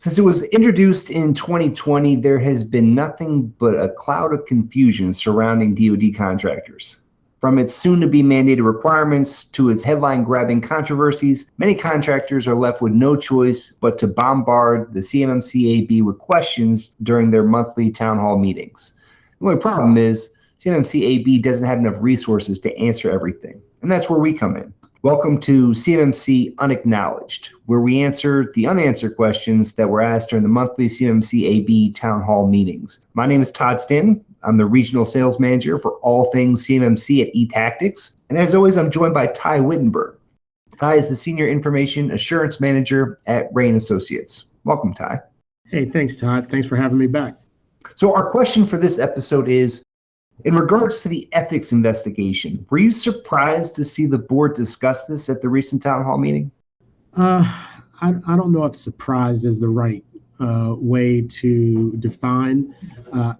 Since it was introduced in 2020, there has been nothing but a cloud of confusion surrounding DoD contractors. From its soon-to-be mandated requirements to its headline-grabbing controversies, many contractors are left with no choice but to bombard the CMMC-AB with questions during their monthly town hall meetings. The only problem is CMMC-AB doesn't have enough resources to answer everything, and that's where we come in. Welcome to CMMC Unacknowledged, where we answer the unanswered questions that were asked during the monthly CMMC-AB town hall meetings. My name is Todd Stanton. I'm the Regional Sales Manager for all things CMMC at Etactics. And as always, I'm joined by Ty Wittenberg. Ty is the Senior Information Assurance Manager at Rain Associates. Welcome, Ty. Hey, thanks, Todd. Thanks for having me back. So our question for this episode is, in regards to the ethics investigation, were you surprised to see the board discuss this at the recent town hall meeting? I don't know if surprised is the right way to define.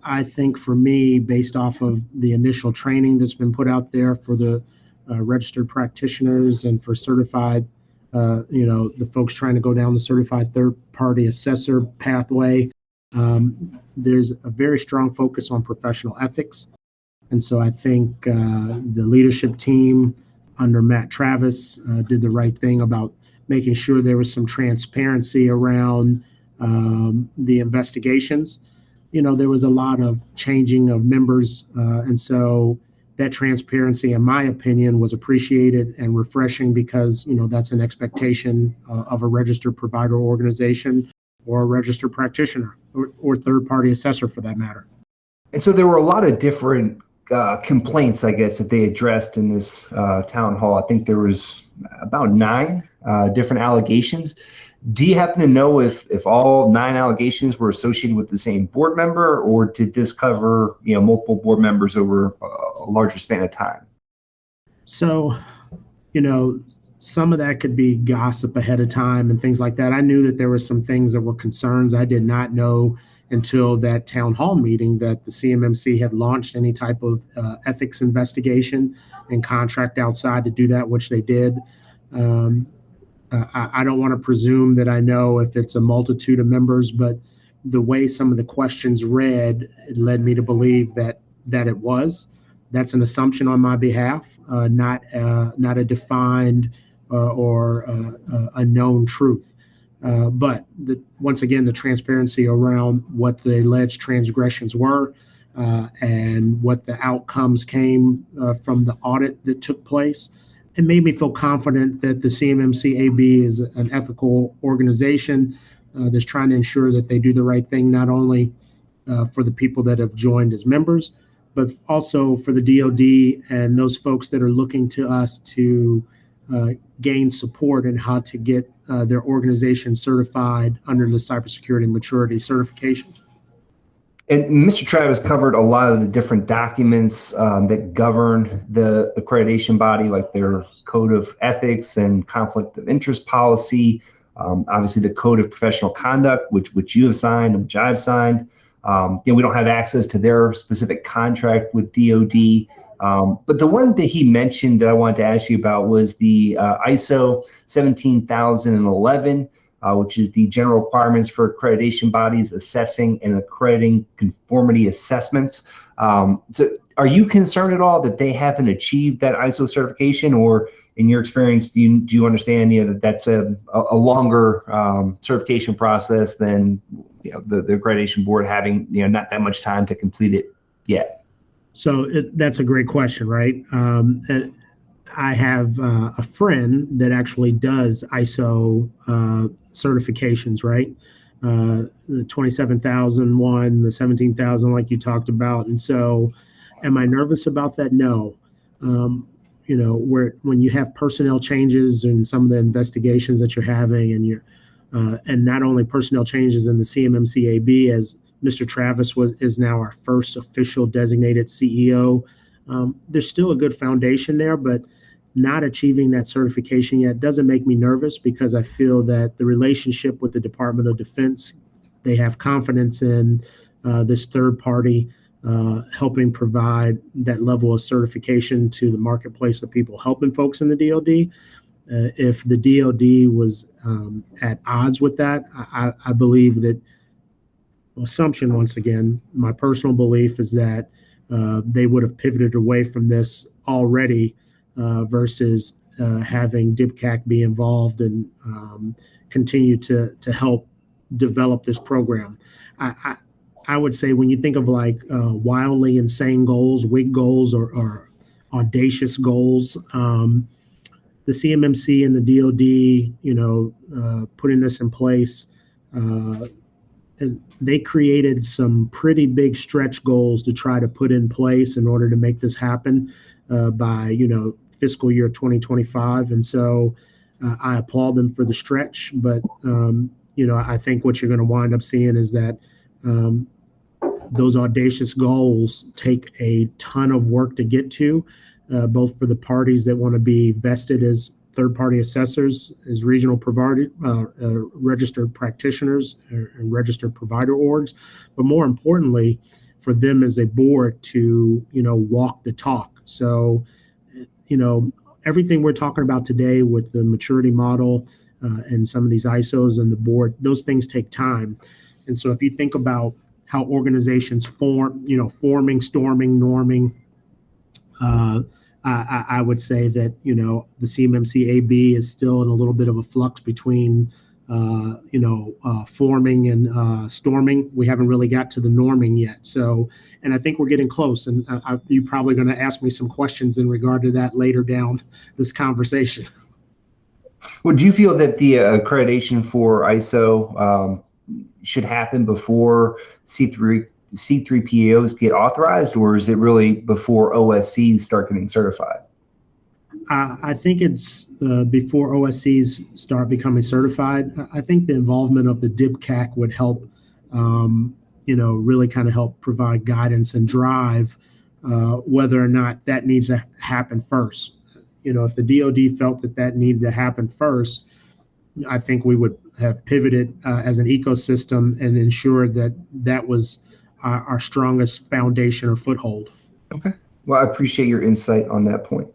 I think for me, based off of the initial training that's been put out there for the registered practitioners and for certified, the folks trying to go down the certified third-party assessor pathway, there's a very strong focus on professional ethics. And so I think the leadership team under Matt Travis did the right thing about making sure there was some transparency around the investigations. There was a lot of changing of members. And so that transparency, in my opinion, was appreciated and refreshing because, that's an expectation of a registered provider organization or a registered practitioner or third-party assessor for that matter. And so there were a lot of different complaints, I guess, that they addressed in this town hall. I think there was about 9 different allegations. Do you happen to know if all 9 allegations were associated with the same board member, or did this cover, multiple board members over a larger span of time? So, some of that could be gossip ahead of time and things like that. I knew that there were some things that were concerns. I did not know until that town hall meeting that the CMMC had launched any type of ethics investigation and contract outside to do that, which they did. I don't want to presume that I know if it's a multitude of members, but the way some of the questions read, it led me to believe that it was. That's an assumption on my behalf, not a defined or a known truth. But once again, the transparency around what the alleged transgressions were and what the outcomes came from the audit that took place, it made me feel confident that the CMMC-AB is an ethical organization that's trying to ensure that they do the right thing, not only for the people that have joined as members, but also for the DoD and those folks that are looking to us to gain support in how to get their organization certified under the cybersecurity maturity certification. And Mr. Travis covered a lot of the different documents that govern the accreditation body, like their code of ethics and conflict of interest policy, obviously the code of professional conduct, which you have signed and which I've signed. We don't have access to their specific contract with DoD. But the one that he mentioned that I wanted to ask you about was the ISO 17011, which is the general requirements for accreditation bodies assessing and accrediting conformity assessments. So are you concerned at all that they haven't achieved that ISO certification, or in your experience, do you understand that that's a longer certification process than the accreditation board having not that much time to complete it yet? So that's a great question, right? I have a friend that actually does ISO certifications, right? The 27,001, the 17,000, like you talked about. And so am I nervous about that? No. When you have personnel changes and some of the investigations that you're having and not only personnel changes in the CMMC-AB, as Mr. Travis is now our first official designated CEO. There's still a good foundation there, but not achieving that certification yet doesn't make me nervous because I feel that the relationship with the Department of Defense, they have confidence in this third party helping provide that level of certification to the marketplace of people helping folks in the DoD. If the DoD was at odds with that, I believe that assumption, once again, my personal belief is that they would have pivoted away from this already versus having DIPCAC be involved and continue to help develop this program. I would say when you think of like wildly insane goals, WIG goals, or audacious goals, the CMMC and the DoD, putting this in place, and they created some pretty big stretch goals to try to put in place in order to make this happen by, fiscal year 2025. And so I applaud them for the stretch, but, I think what you're going to wind up seeing is that those audacious goals take a ton of work to get to, both for the parties that want to be vested as third-party assessors, as regional provider, registered practitioners, and registered provider orgs, but more importantly, for them as a board to, walk the talk. So, everything we're talking about today with the maturity model and some of these ISOs and the board, those things take time. And so if you think about how organizations form, forming, storming, norming, I would say that, the CMMC-AB is still in a little bit of a flux between, forming and storming. We haven't really got to the norming yet. So, and I think we're getting close. And you're probably going to ask me some questions in regard to that later down this conversation. Well, do you feel that the accreditation for ISO should happen before C3PAOs get authorized, or is it really before OSCs start getting certified? I think it's before OSCs start becoming certified. I think the involvement of the DIPCAC would help, really kind of help provide guidance and drive whether or not that needs to happen first. If the DoD felt that needed to happen first, I think we would have pivoted as an ecosystem and ensured that was our strongest foundation or foothold. Okay. Well, I appreciate your insight on that point.